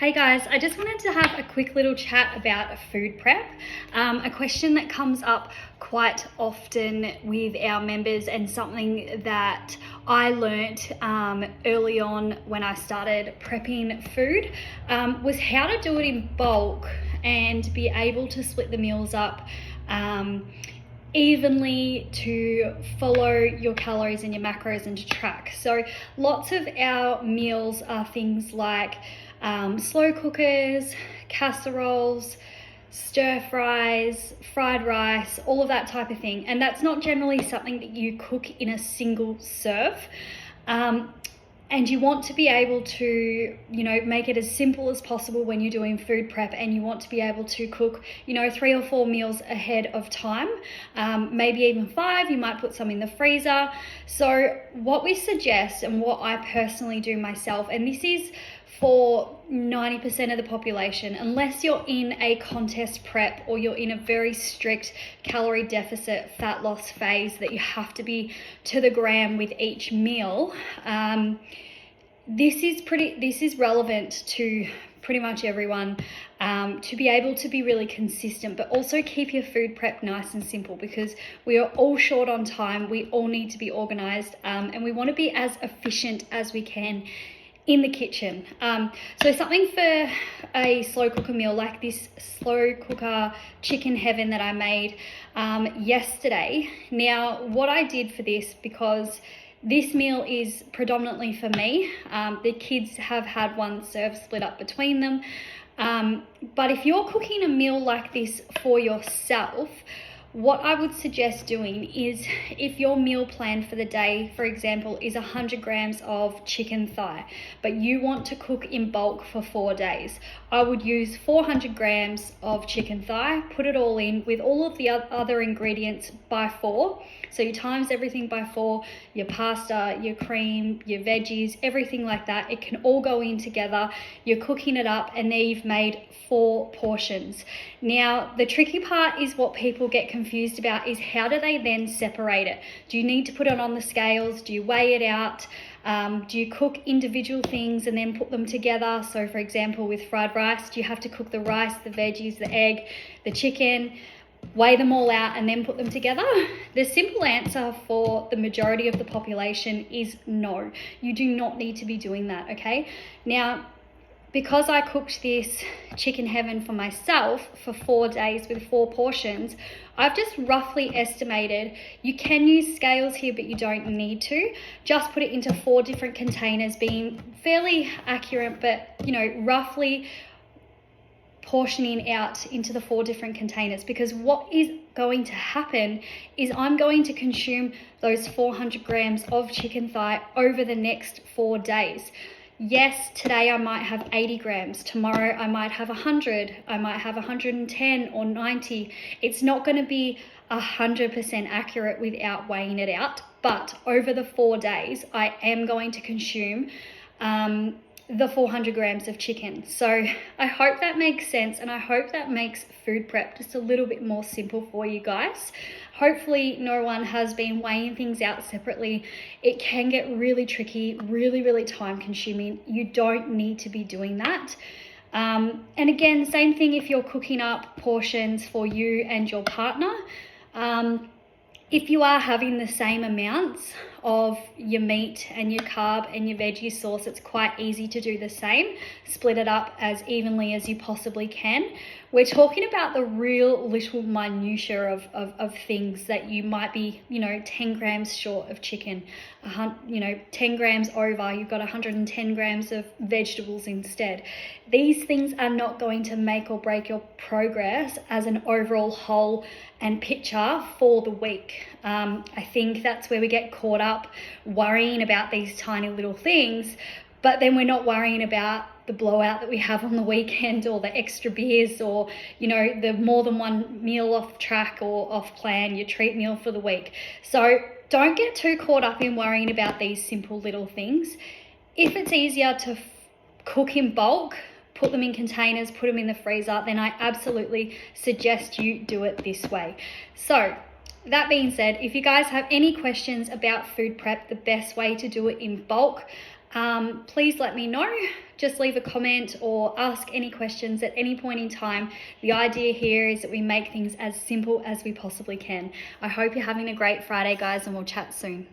Hey guys, I just wanted to have a quick little chat about food prep. A question that comes up quite often with our members, and something that I learnt early on when I started prepping food was how to do it in bulk and be able to split the meals up evenly, to follow your calories and your macros and to track. So lots of our meals are things like slow cookers, casseroles, stir fries, fried rice, all of that type of thing. And that's not generally something that you cook in a single serve. And you want to be able to, make it as simple as possible when you're doing food prep, and you want to be able to cook, 3 or 4 meals ahead of time, maybe even 5. You might put some in the freezer. So what we suggest, and what I personally do myself, and this is for 90% of the population, unless you're in a contest prep or you're in a very strict calorie deficit fat loss phase that you have to be to the gram with each meal, this is relevant to pretty much everyone, to be able to be really consistent, but also keep your food prep nice and simple, because we are all short on time. We all need to be organized, and we want to be as efficient as we can in the kitchen. So something for a slow cooker meal, like this slow cooker chicken heaven that I made yesterday. Now, what I did for this, because this meal is predominantly for me, the kids have had one serve split up between them, but if you're cooking a meal like this for yourself, what I would suggest doing is, if your meal plan for the day, for example, is 100 grams of chicken thigh, but you want to cook in bulk for 4 days, I would use 400 grams of chicken thigh, put it all in with all of the other ingredients by 4. So you times everything by 4, your pasta, your cream, your veggies, everything like that. It can all go in together. You're cooking it up, and there you've made 4 portions. Now, the tricky part is what people get confused about is, how do they then separate it? Do you need to put it on the scales? Do you weigh it out? Do you cook individual things and then put them together? So for example, with fried rice, do you have to cook the rice, the veggies, the egg, the chicken, weigh them all out and then put them together? The simple answer for the majority of the population is no. You do not need to be doing that, okay? Now, because I cooked this chicken heaven for myself for 4 days with 4 portions, I've just roughly estimated. You can use scales here, but you don't need to. Just put it into 4 different containers, being fairly accurate, but roughly portioning out into the 4 different containers, because what is going to happen is I'm going to consume those 400 grams of chicken thigh over the next 4 days. Yes, today I might have 80 grams. Tomorrow I might have 100. I might have 110 or 90. It's not going to be 100% accurate without weighing it out. But over the 4 days, I am going to consume the 400 grams of chicken. So I hope that makes sense, and I hope that makes food prep just a little bit more simple for you guys. Hopefully no one has been weighing things out separately. It can get really tricky, really, really time consuming. You don't need to be doing that. And again, same thing if you're cooking up portions for you and your partner. If you are having the same amounts of your meat and your carb and your veggie sauce, it's quite easy to do the same. Split it up as evenly as you possibly can. We're talking about the real little minutiae of things that you might be, 10 grams short of chicken, 10 grams over, you've got 110 grams of vegetables instead. These things are not going to make or break your progress as an overall whole and picture for the week. I think that's where we get caught up worrying about these tiny little things, but then we're not worrying about the blowout that we have on the weekend, or the extra beers, or the more than one meal off track or off plan, your treat meal for the week. So don't get too caught up in worrying about these simple little things. If it's easier to cook in bulk, put them in containers, put them in the freezer, then I absolutely suggest you do it this way. So that being said, if you guys have any questions about food prep, the best way to do it in bulk, Please let me know. Just leave a comment or ask any questions at any point in time. The idea here is that we make things as simple as we possibly can. I hope you're having a great Friday, guys, and we'll chat soon.